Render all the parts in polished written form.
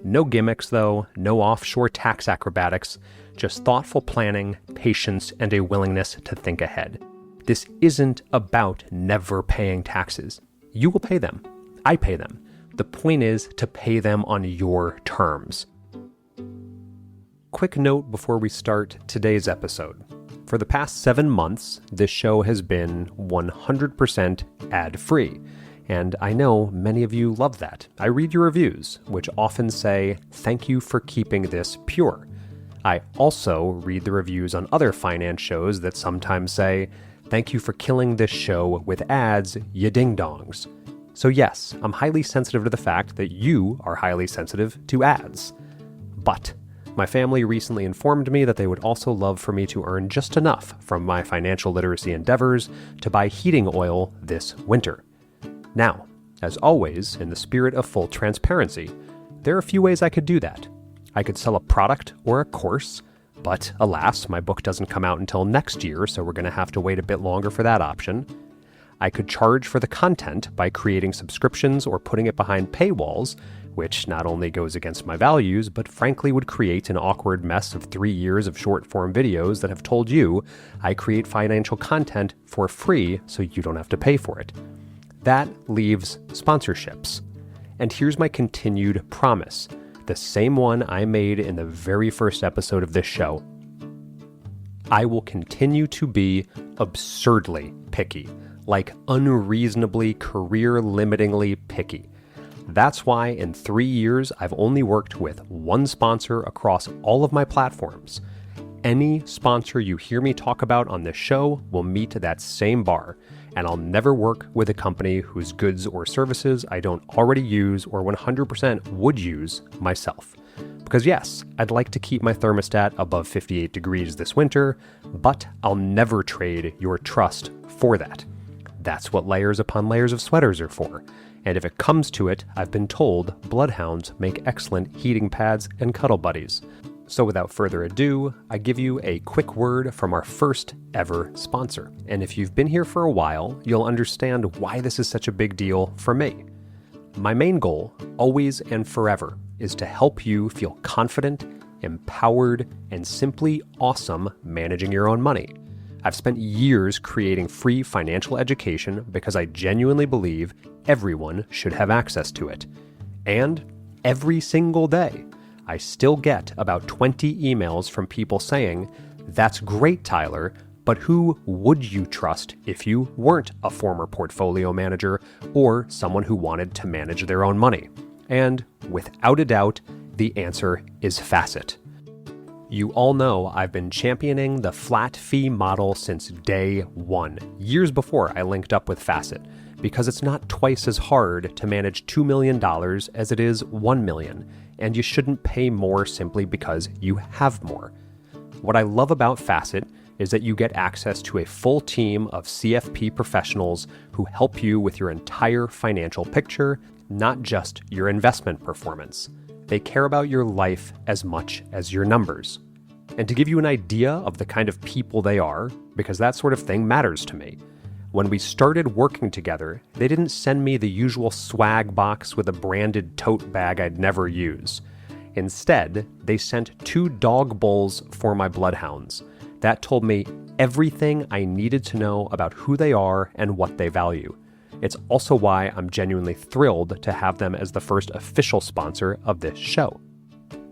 No gimmicks, though, no offshore tax acrobatics, just thoughtful planning, patience, and a willingness to think ahead. This isn't about never paying taxes. You will pay them. I pay them. The point is to pay them on your terms. Quick note before we start today's episode. For the past 7 months, this show has been 100% ad-free. And I know many of you love that. I read your reviews, which often say, "Thank you for keeping this pure." I also read the reviews on other finance shows that sometimes say, "Thank you for killing this show with ads, ya ding-dongs." So yes, I'm highly sensitive to the fact that you are highly sensitive to ads. But my family recently informed me that they would also love for me to earn just enough from my financial literacy endeavors to buy heating oil this winter. Now, as always, in the spirit of full transparency, there are a few ways I could do that. I could sell a product or a course, but alas, my book doesn't come out until next year, so we're going to have to wait a bit longer for that option. I could charge for the content by creating subscriptions or putting it behind paywalls, which not only goes against my values, but frankly would create an awkward mess of 3 years of short-form videos that have told you I create financial content for free so you don't have to pay for it. That leaves sponsorships. And here's my continued promise, the same one I made in the very first episode of this show. I will continue to be absurdly picky, like unreasonably, career-limitingly picky. That's why in 3 years, I've only worked with one sponsor across all of my platforms. Any sponsor you hear me talk about on this show will meet that same bar, and I'll never work with a company whose goods or services I don't already use or 100% would use myself. Because yes, I'd like to keep my thermostat above 58 degrees this winter, but I'll never trade your trust for that. That's what layers upon layers of sweaters are for. And if it comes to it, I've been told bloodhounds make excellent heating pads and cuddle buddies. So without further ado, I give you a quick word from our first ever sponsor. And if you've been here for a while, you'll understand why this is such a big deal for me. My main goal, always and forever, is to help you feel confident, empowered, and simply awesome managing your own money. I've spent years creating free financial education because I genuinely believe everyone should have access to it. And every single day, I still get about 20 emails from people saying, "That's great, Tyler, but who would you trust if you weren't a former portfolio manager or someone who wanted to manage their own money?" And without a doubt, the answer is Facet. You all know I've been championing the flat fee model since day one, years before I linked up with Facet, because it's not twice as hard to manage $2 million as it is $1 million, and you shouldn't pay more simply because you have more. What I love about Facet is that you get access to a full team of CFP professionals who help you with your entire financial picture, not just your investment performance. They care about your life as much as your numbers. And to give you an idea of the kind of people they are, because that sort of thing matters to me, when we started working together, they didn't send me the usual swag box with a branded tote bag I'd never use. Instead, they sent 2 dog bowls for my bloodhounds. That told me everything I needed to know about who they are and what they value. It's also why I'm genuinely thrilled to have them as the first official sponsor of this show.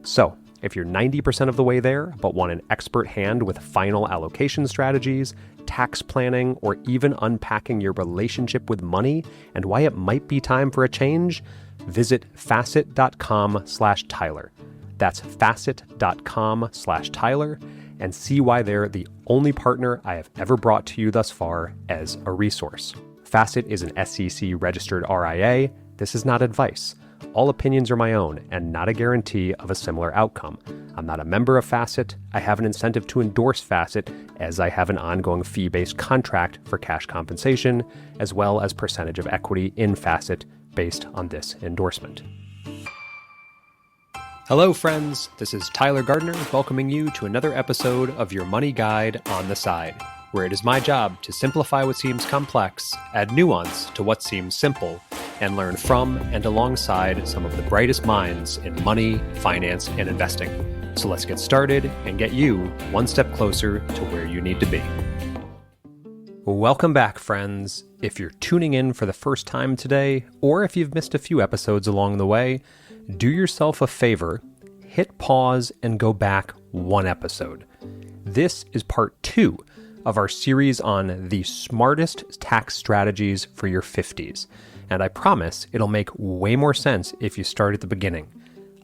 So, if you're 90% of the way there, but want an expert hand with final allocation strategies, tax planning, or even unpacking your relationship with money and why it might be time for a change, visit facet.com/Tyler. That's facet.com/Tyler, and see why they're the only partner I have ever brought to you thus far as a resource. Facet is an SEC-registered RIA. This is not advice. All opinions are my own and not a guarantee of a similar outcome. I'm not a member of Facet. I have an incentive to endorse Facet as I have an ongoing fee-based contract for cash compensation, as well as percentage of equity in Facet based on this endorsement. Hello, friends. This is Tyler Gardner welcoming you to another episode of your Money Guide on the Side, where it is my job to simplify what seems complex, add nuance to what seems simple, and learn from and alongside some of the brightest minds in money, finance, and investing. So let's get started and get you one step closer to where you need to be. Welcome back, friends. If you're tuning in for the first time today, or if you've missed a few episodes along the way, do yourself a favor, hit pause and go back one episode. This is part 2 of our series on the smartest tax strategies for your 50s. And I promise it'll make way more sense if you start at the beginning.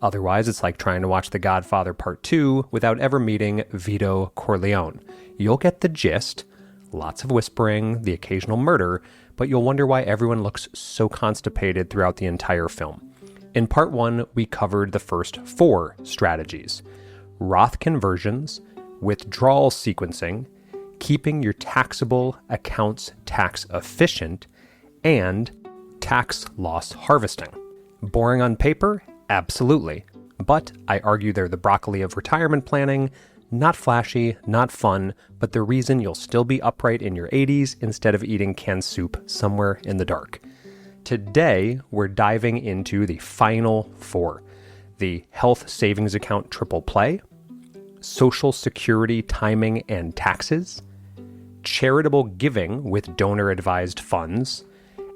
Otherwise, it's like trying to watch The Godfather Part 2 without ever meeting Vito Corleone. You'll get the gist, lots of whispering, the occasional murder, but you'll wonder why everyone looks so constipated throughout the entire film. In Part 1, we covered the first 4 strategies: Roth conversions, withdrawal sequencing, keeping your taxable accounts tax efficient, and tax loss harvesting. Boring on paper? Absolutely. But I argue they're the broccoli of retirement planning. Not flashy, not fun, but the reason you'll still be upright in your 80s instead of eating canned soup somewhere in the dark. Today, we're diving into the final 4. The Health Savings Account Triple Play, Social Security Timing and Taxes, Charitable Giving with Donor-Advised Funds,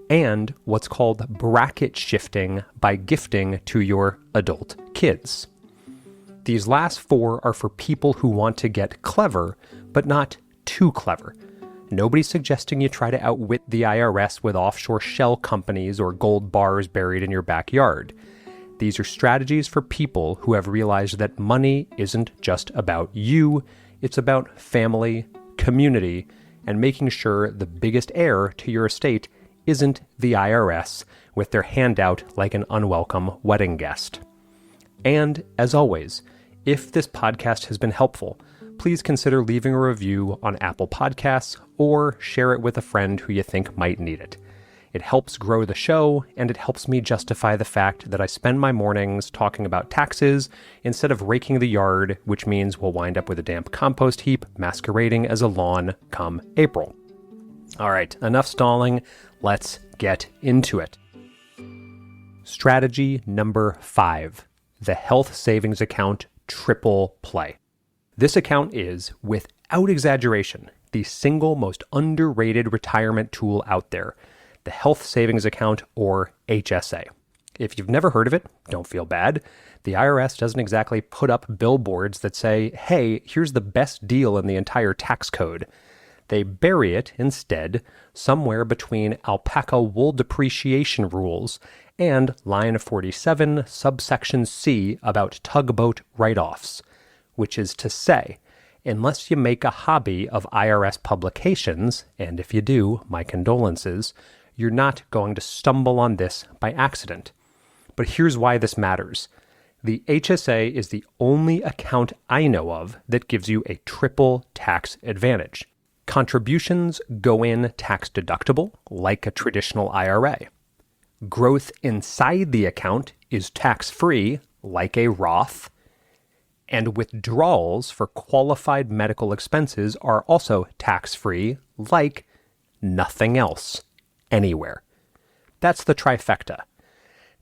and what's called bracket shifting by gifting to your adult kids. These last 4 are for people who want to get clever, but not too clever. Nobody's suggesting you try to outwit the IRS with offshore shell companies or gold bars buried in your backyard. These are strategies for people who have realized that money isn't just about you, it's about family, community, and making sure the biggest heir to your estate isn't the IRS with their handout like an unwelcome wedding guest. And as always, if this podcast has been helpful, please consider leaving a review on Apple Podcasts or share it with a friend who you think might need it. It helps grow the show, and it helps me justify the fact that I spend my mornings talking about taxes instead of raking the yard, which means we'll wind up with a damp compost heap masquerading as a lawn come April. All right, enough stalling. Let's get into it. Strategy number 5, the Health Savings Account Triple Play. This account is, without exaggeration, the single most underrated retirement tool out there, the Health Savings Account, or HSA. If you've never heard of it, don't feel bad. The IRS doesn't exactly put up billboards that say, hey, here's the best deal in the entire tax code. They bury it, instead, somewhere between alpaca wool depreciation rules and line 47, subsection C about tugboat write-offs, which is to say, unless you make a hobby of IRS publications, and if you do, my condolences, you're not going to stumble on this by accident. But here's why this matters. The HSA is the only account I know of that gives you a triple tax advantage. Contributions go in tax deductible, like a traditional IRA. Growth inside the account is tax-free, like a Roth. And withdrawals for qualified medical expenses are also tax-free, like nothing else, anywhere. That's the trifecta.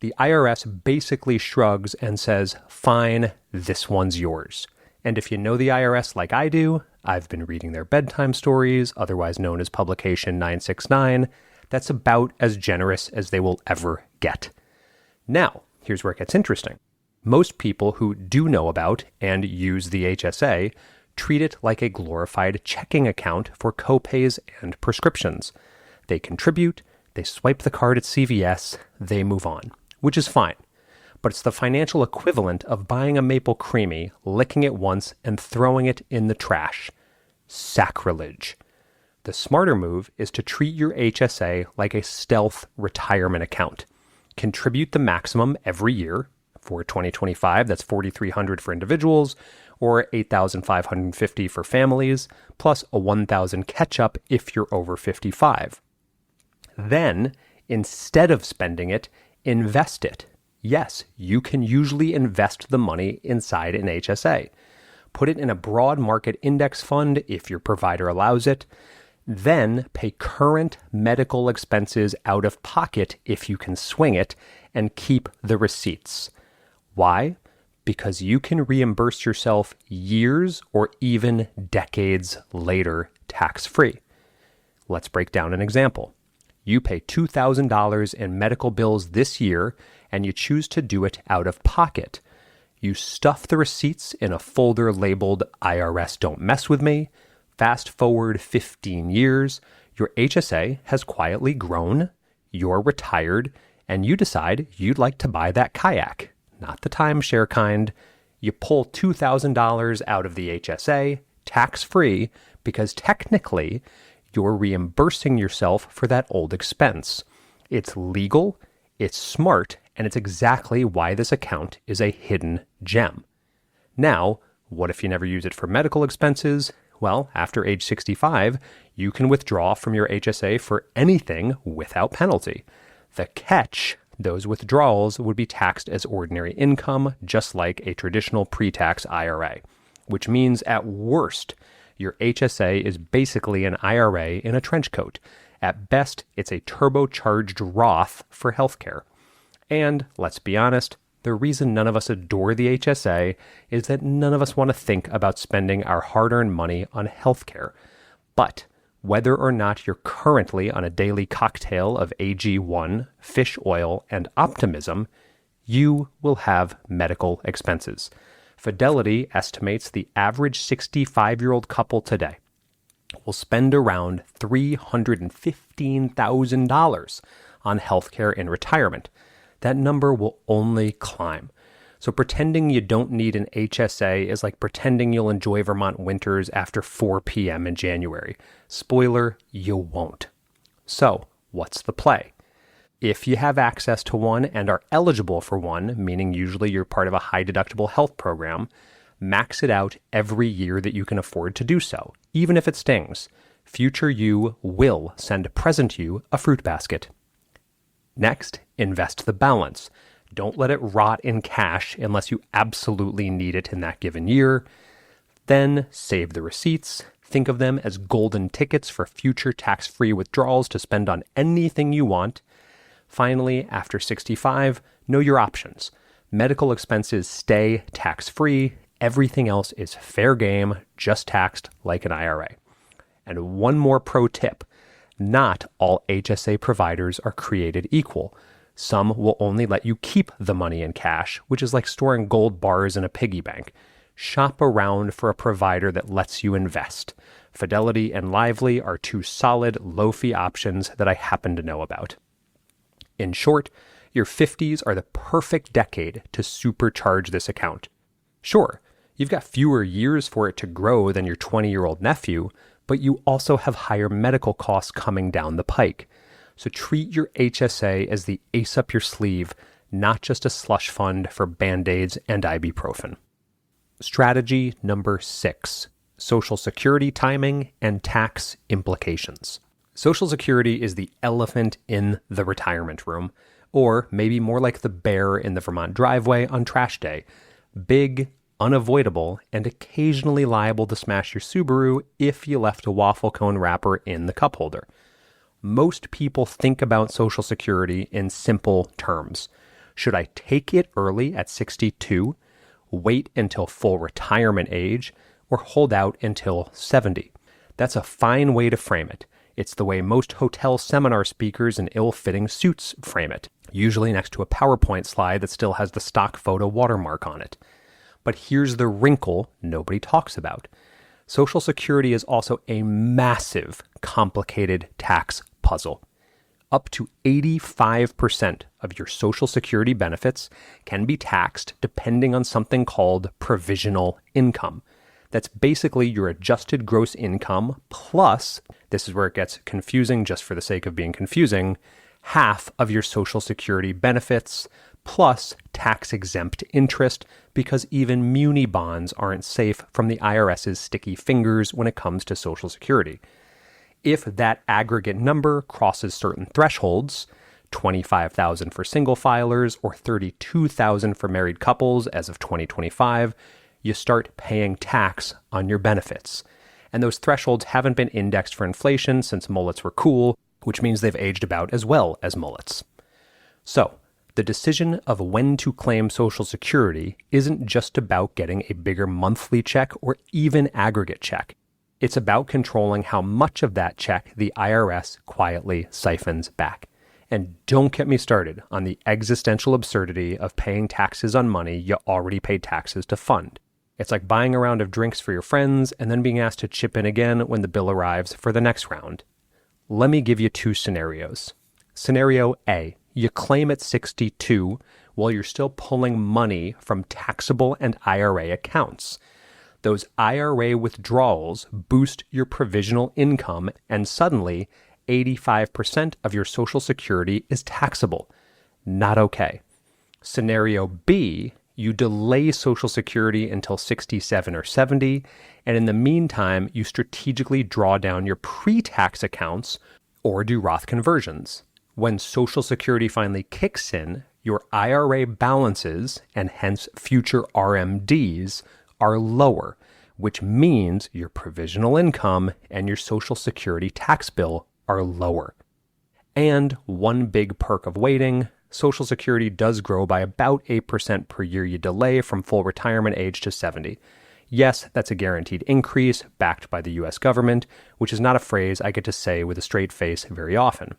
The IRS basically shrugs and says, fine, this one's yours. And if you know the IRS like I do, I've been reading their bedtime stories, otherwise known as Publication 969, that's about as generous as they will ever get. Now, here's where it gets interesting. Most people who do know about and use the HSA treat it like a glorified checking account for copays and prescriptions. They contribute, they swipe the card at CVS, they move on, which is fine. But it's the financial equivalent of buying a Maple Creamy, licking it once, and throwing it in the trash. Sacrilege. The smarter move is to treat your HSA like a stealth retirement account. Contribute the maximum every year. For 2025, that's $4,300 for individuals, or $8,550 for families, plus a $1,000 catch-up if you're over 55. Then, instead of spending it, invest it. Yes, you can usually invest the money inside an HSA. Put it in a broad market index fund if your provider allows it. Then pay current medical expenses out of pocket if you can swing it, and keep the receipts. Why? Because you can reimburse yourself years or even decades later tax-free. Let's break down an example. You pay $2,000 in medical bills this year, and you choose to do it out of pocket. You stuff the receipts in a folder labeled IRS Don't Mess With Me. Fast forward 15 years, your HSA has quietly grown, you're retired, and you decide you'd like to buy that kayak. Not the timeshare kind. You pull $2,000 out of the HSA, tax-free, because technically you're reimbursing yourself for that old expense. It's legal, it's smart, and it's exactly why this account is a hidden gem. Now, what if you never use it for medical expenses? Well, after age 65, you can withdraw from your HSA for anything without penalty. The catch: those withdrawals would be taxed as ordinary income, just like a traditional pre-tax IRA, which means at worst, your HSA is basically an IRA in a trench coat. At best, it's a turbocharged Roth for healthcare. And let's be honest, the reason none of us adore the HSA is that none of us want to think about spending our hard-earned money on healthcare. But whether or not you're currently on a daily cocktail of AG1, fish oil, and optimism, you will have medical expenses. Fidelity estimates the average 65-year-old couple today will spend around $315,000 on healthcare in retirement. That number will only climb. So pretending you don't need an HSA is like pretending you'll enjoy Vermont winters after 4 p.m. in January. Spoiler, you won't. So, what's the play? If you have access to one and are eligible for one, meaning usually you're part of a high-deductible health program, max it out every year that you can afford to do so, even if it stings. Future you will send present you a fruit basket. Next, invest the balance. Don't let it rot in cash unless you absolutely need it in that given year. Then save the receipts. Think of them as golden tickets for future tax-free withdrawals to spend on anything you want. Finally, after 65, know your options. Medical expenses stay tax-free. Everything else is fair game, just taxed like an IRA. And one more pro tip. Not all HSA providers are created equal. Some will only let you keep the money in cash, which is like storing gold bars in a piggy bank. Shop around for a provider that lets you invest. Fidelity and Lively are two solid, low-fee options that I happen to know about. In short, your 50s are the perfect decade to supercharge this account. Sure, you've got fewer years for it to grow than your 20-year-old nephew, but you also have higher medical costs coming down the pike. So treat your HSA as the ace up your sleeve, not just a slush fund for Band-Aids and ibuprofen. Strategy number 6, Social Security timing and tax implications. Social Security is the elephant in the retirement room, or maybe more like the bear in the Vermont driveway on trash day. Big, unavoidable, and occasionally liable to smash your Subaru if you left a waffle cone wrapper in the cup holder. Most people think about Social Security in simple terms. Should I take it early at 62, wait until full retirement age, or hold out until 70? That's a fine way to frame it. It's the way most hotel seminar speakers in ill-fitting suits frame it, usually next to a PowerPoint slide that still has the stock photo watermark on it. But here's the wrinkle nobody talks about. Social Security is also a massive, complicated tax puzzle. Up to 85% of your Social Security benefits can be taxed depending on something called provisional income. That's basically your adjusted gross income plus, this is where it gets confusing just for the sake of being confusing, half of your Social Security benefits plus tax-exempt interest, because even muni bonds aren't safe from the IRS's sticky fingers when it comes to Social Security. If that aggregate number crosses certain thresholds, $25,000 for single filers or $32,000 for married couples as of 2025, you start paying tax on your benefits. And those thresholds haven't been indexed for inflation since mullets were cool, which means they've aged about as well as mullets. So, the decision of when to claim Social Security isn't just about getting a bigger monthly check or even aggregate check. It's about controlling how much of that check the IRS quietly siphons back. And don't get me started on the existential absurdity of paying taxes on money you already paid taxes to fund. It's like buying a round of drinks for your friends and then being asked to chip in again when the bill arrives for the next round. Let me give you two scenarios. Scenario A. You claim at 62 while you're still pulling money from taxable and IRA accounts. Those IRA withdrawals boost your provisional income, and suddenly 85% of your Social Security is taxable. Not okay. Scenario B, you delay Social Security until 67 or 70, and in the meantime, you strategically draw down your pre-tax accounts or do Roth conversions. When Social Security finally kicks in, your IRA balances, and hence future RMDs, are lower, which means your provisional income and your Social Security tax bill are lower. And one big perk of waiting, Social Security does grow by about 8% per year you delay from full retirement age to 70. Yes, that's a guaranteed increase backed by the US government, which is not a phrase I get to say with a straight face very often.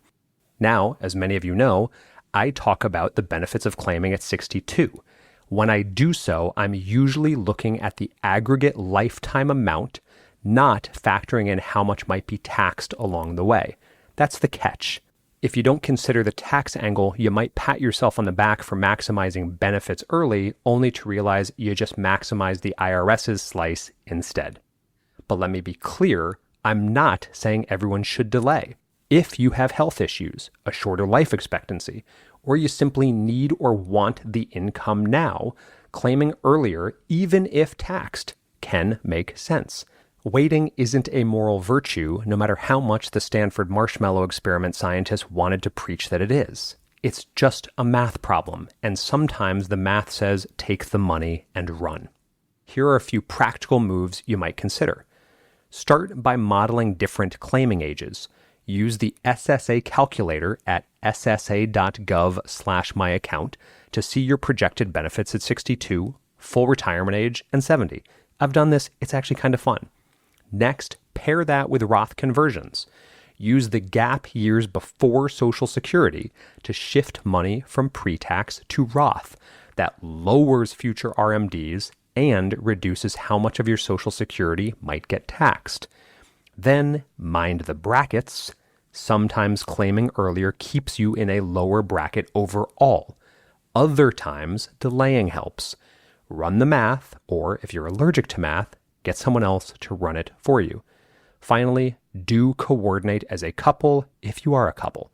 Now, as many of you know, I talk about the benefits of claiming at 62. When I do so, I'm usually looking at the aggregate lifetime amount, not factoring in how much might be taxed along the way. That's the catch. If you don't consider the tax angle, you might pat yourself on the back for maximizing benefits early, only to realize you just maximized the IRS's slice instead. But let me be clear, I'm not saying everyone should delay. If you have health issues, a shorter life expectancy, or you simply need or want the income now, claiming earlier, even if taxed, can make sense. Waiting isn't a moral virtue, no matter how much the Stanford marshmallow experiment scientists wanted to preach that it is. It's just a math problem, and sometimes the math says take the money and run. Here are a few practical moves you might consider. Start by modeling different claiming ages. Use the SSA calculator at ssa.gov/myaccount to see your projected benefits at 62, full retirement age, and 70. I've done this, it's actually kind of fun. Next, pair that with Roth conversions. Use the gap years before Social Security to shift money from pre-tax to Roth. That lowers future RMDs and reduces how much of your Social Security might get taxed. Then, mind the brackets. Sometimes claiming earlier keeps you in a lower bracket overall. Other times, delaying helps. Run the math, or if you're allergic to math, get someone else to run it for you. Finally, do coordinate as a couple if you are a couple.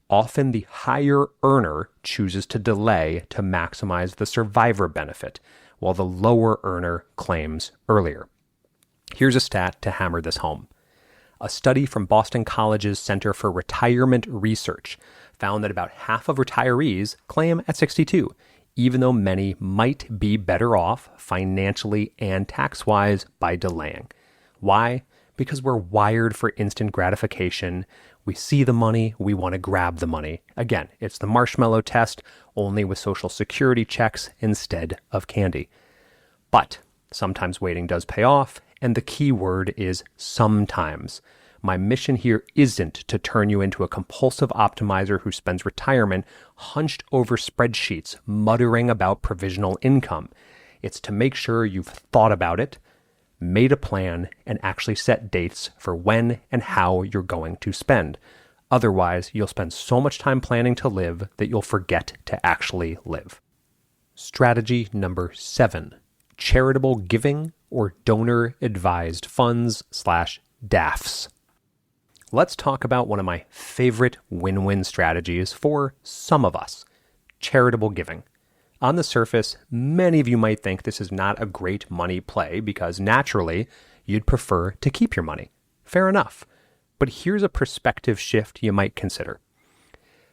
Often the higher earner chooses to delay to maximize the survivor benefit, while the lower earner claims earlier. Here's a stat to hammer this home. A study from Boston College's Center for Retirement Research found that about half of retirees claim at 62, even though many might be better off financially and tax-wise by delaying. Why? Because we're wired for instant gratification. We see the money, we want to grab the money. Again, it's the marshmallow test, only with Social Security checks instead of candy. But sometimes waiting does pay off, and the key word is sometimes. My mission here isn't to turn you into a compulsive optimizer who spends retirement hunched over spreadsheets muttering about provisional income. It's to make sure you've thought about it, made a plan, and actually set dates for when and how you're going to spend. Otherwise, you'll spend so much time planning to live that you'll forget to actually live. Strategy number 7, charitable giving or donor-advised funds/DAFs. Let's talk about one of my favorite win-win strategies for some of us, charitable giving. On the surface, many of you might think this is not a great money play because naturally, you'd prefer to keep your money. Fair enough. But here's a perspective shift you might consider.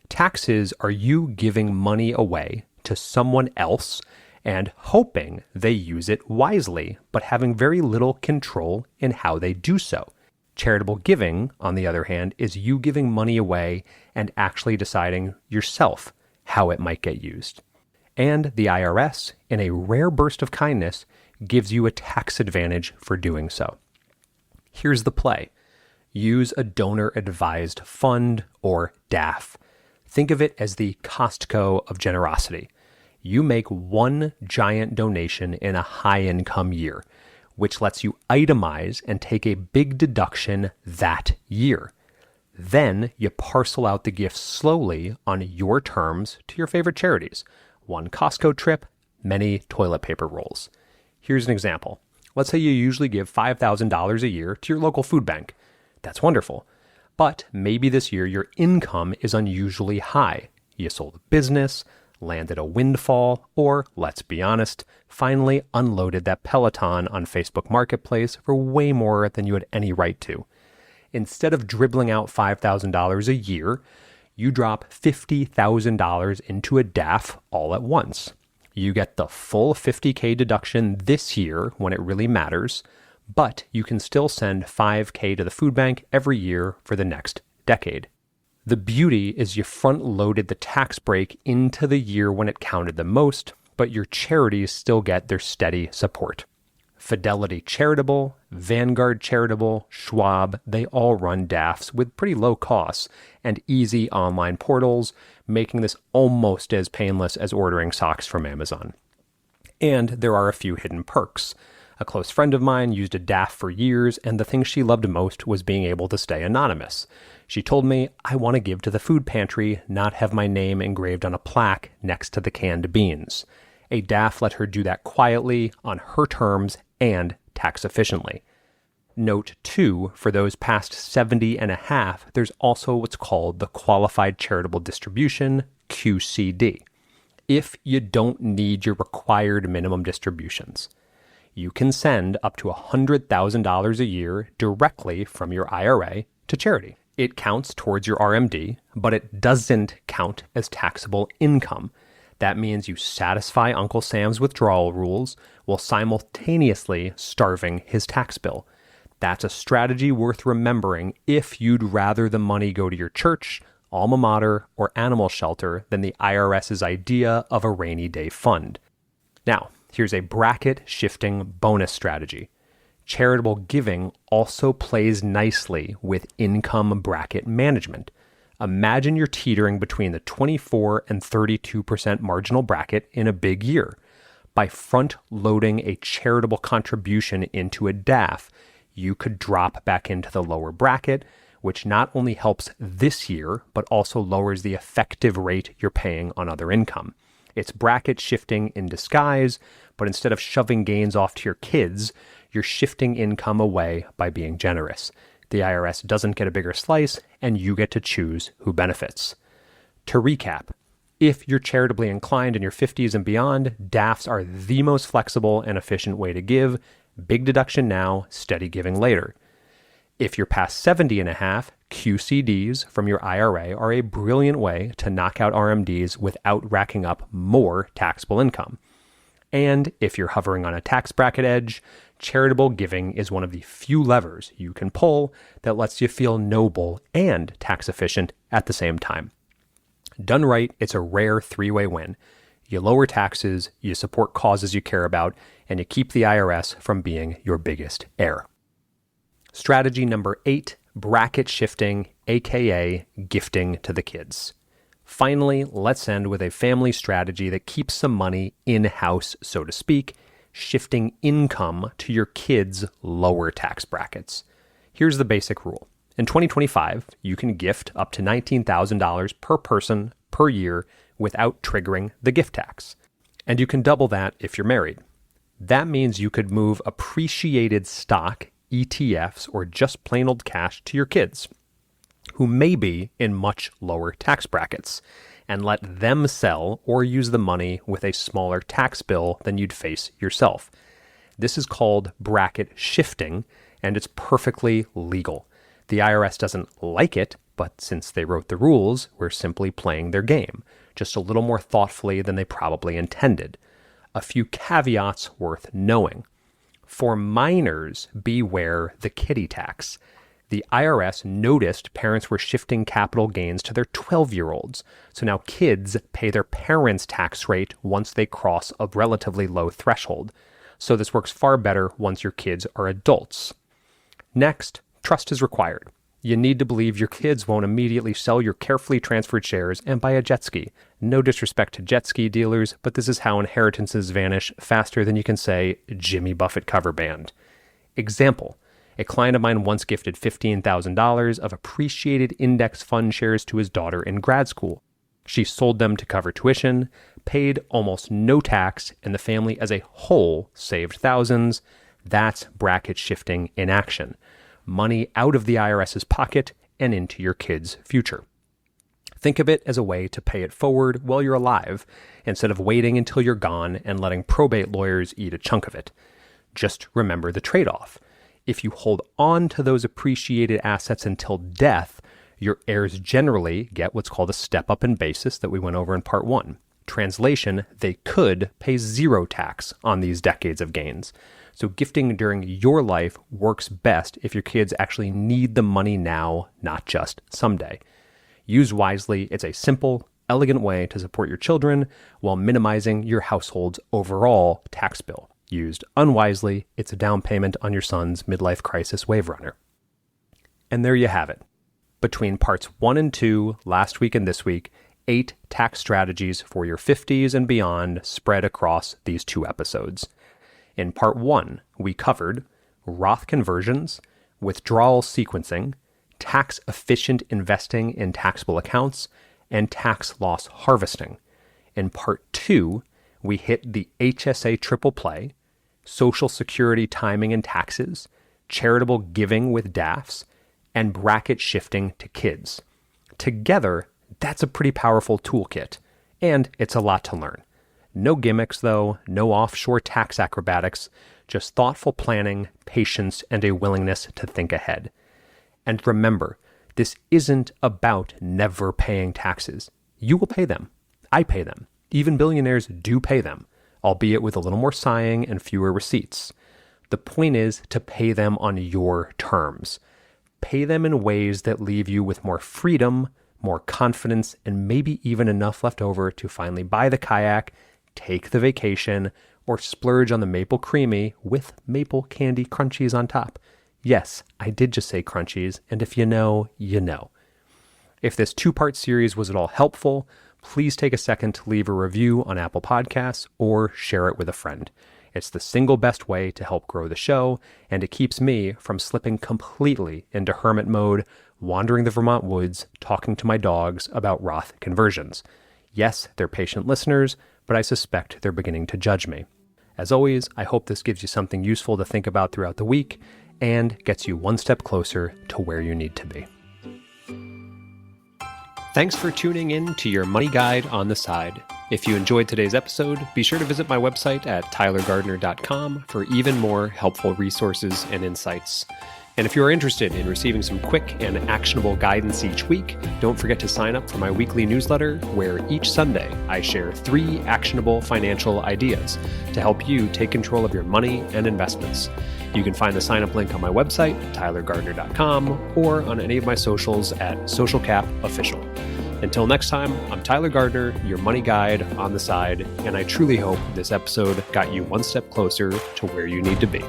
Taxes are you giving money away to someone else and hoping they use it wisely, but having very little control in how they do so. Charitable giving, on the other hand, is you giving money away and actually deciding yourself how it might get used. And the IRS, in a rare burst of kindness, gives you a tax advantage for doing so. Here's the play. Use a donor-advised fund, or DAF. Think of it as the Costco of generosity. You make one giant donation in a high-income year, which lets you itemize and take a big deduction that year. Then you parcel out the gifts slowly on your terms to your favorite charities. One Costco trip, many toilet paper rolls. Here's an example. Let's say you usually give $5,000 a year to your local food bank. That's wonderful. But maybe this year your income is unusually high. You sold a business, landed a windfall, or, let's be honest, finally unloaded that Peloton on Facebook Marketplace for way more than you had any right to. Instead of dribbling out $5,000 a year, you drop $50,000 into a DAF all at once. You get the full $50K deduction this year when it really matters, but you can still send $5K to the food bank every year for the next decade. The beauty is you front-loaded the tax break into the year when it counted the most, but your charities still get their steady support. Fidelity Charitable, Vanguard Charitable, Schwab, they all run DAFs with pretty low costs and easy online portals, making this almost as painless as ordering socks from Amazon. And there are a few hidden perks. A close friend of mine used a DAF for years, and the thing she loved most was being able to stay anonymous. She told me, "I want to give to the food pantry, not have my name engraved on a plaque next to the canned beans." A DAF let her do that quietly, on her terms, and tax efficiently. Note 2, for those past 70 and a half, there's also what's called the Qualified Charitable Distribution, QCD. If you don't need your required minimum distributions, you can send up to $100,000 a year directly from your IRA to charity. It counts towards your RMD, but it doesn't count as taxable income. That means you satisfy Uncle Sam's withdrawal rules while simultaneously starving his tax bill. That's a strategy worth remembering if you'd rather the money go to your church, alma mater, or animal shelter than the IRS's idea of a rainy day fund. Now, here's a bracket shifting bonus strategy. Charitable giving also plays nicely with income bracket management. Imagine you're teetering between the 24 and 32% marginal bracket in a big year. By front-loading a charitable contribution into a DAF, you could drop back into the lower bracket, which not only helps this year, but also lowers the effective rate you're paying on other income. It's bracket shifting in disguise, but instead of shoving gains off to your kids, you're shifting income away by being generous. The IRS doesn't get a bigger slice, and you get to choose who benefits. To recap, if you're charitably inclined in your 50s and beyond, DAFs are the most flexible and efficient way to give. Big deduction now, steady giving later. If you're past 70 and a half, QCDs from your IRA are a brilliant way to knock out RMDs without racking up more taxable income. And if you're hovering on a tax bracket edge, charitable giving is one of the few levers you can pull that lets you feel noble and tax efficient at the same time. Done right, it's a rare three-way win. You lower taxes, you support causes you care about, and you keep the IRS from being your biggest heir. Strategy number 8, bracket shifting, aka gifting to the kids. Finally, let's end with a family strategy that keeps some money in-house, so to speak, shifting income to your kids' lower tax brackets. Here's the basic rule. In 2025, you can gift up to $19,000 per person per year without triggering the gift tax. And you can double that if you're married. That means you could move appreciated stock, ETFs, or just plain old cash to your kids, who may be in much lower tax brackets, and let them sell or use the money with a smaller tax bill than you'd face yourself. This is called bracket shifting, and it's perfectly legal. The IRS doesn't like it, but since they wrote the rules, we're simply playing their game, just a little more thoughtfully than they probably intended. A few caveats worth knowing. For minors, beware the kiddie tax. The IRS noticed parents were shifting capital gains to their 12-year-olds, so now kids pay their parents' tax rate once they cross a relatively low threshold. So this works far better once your kids are adults. Next, trust is required. You need to believe your kids won't immediately sell your carefully transferred shares and buy a jet ski. No disrespect to jet ski dealers, but this is how inheritances vanish faster than you can say Jimmy Buffett cover band. Example, a client of mine once gifted $15,000 of appreciated index fund shares to his daughter in grad school. She sold them to cover tuition, paid almost no tax, and the family as a whole saved thousands. That's bracket shifting in action. Money out of the IRS's pocket and into your kid's future. Think of it as a way to pay it forward while you're alive, instead of waiting until you're gone and letting probate lawyers eat a chunk of it. Just remember the trade-off. If you hold on to those appreciated assets until death, your heirs generally get what's called a step-up in basis that we went over in part 1. Translation, they could pay zero tax on these decades of gains. So gifting during your life works best if your kids actually need the money now, not just someday. Used wisely, it's a simple, elegant way to support your children while minimizing your household's overall tax bill. Used unwisely, it's a down payment on your son's midlife crisis wave runner. And there you have it. Between parts 1 and 2, last week and this week, 8 tax strategies for your 50s and beyond spread across these 2 episodes. In part 1, we covered Roth conversions, withdrawal sequencing, tax-efficient investing in taxable accounts, and tax loss harvesting. In part 2, we hit the HSA Triple play, Social Security timing and taxes, charitable giving with DAFs, and bracket shifting to kids. Together, that's a pretty powerful toolkit, and it's a lot to learn. No gimmicks, though, no offshore tax acrobatics, just thoughtful planning, patience, and a willingness to think ahead. And remember, this isn't about never paying taxes. You will pay them. I pay them. Even billionaires do pay them, albeit with a little more sighing and fewer receipts. The point is to pay them on your terms. Pay them in ways that leave you with more freedom, more confidence, and maybe even enough left over to finally buy the kayak, take the vacation, or splurge on the maple creamy with maple candy crunchies on top. Yes, I did just say crunchies, and if you know, you know. If this 2-part series was at all helpful, please take a second to leave a review on Apple Podcasts or share it with a friend. It's the single best way to help grow the show, and it keeps me from slipping completely into hermit mode, wandering the Vermont woods, talking to my dogs about Roth conversions. Yes, they're patient listeners, but I suspect they're beginning to judge me. As always, I hope this gives you something useful to think about throughout the week and gets you one step closer to where you need to be. Thanks for tuning in to your Money Guide on the Side. If you enjoyed today's episode, be sure to visit my website at tylergardner.com for even more helpful resources and insights. And if you are interested in receiving some quick and actionable guidance each week, don't forget to sign up for my weekly newsletter, where each Sunday I share 3 actionable financial ideas to help you take control of your money and investments. You can find the sign-up link on my website, tylergardner.com, or on any of my socials at socialcapofficial. Until next time, I'm Tyler Gardner, your money guide on the side, and I truly hope this episode got you one step closer to where you need to be.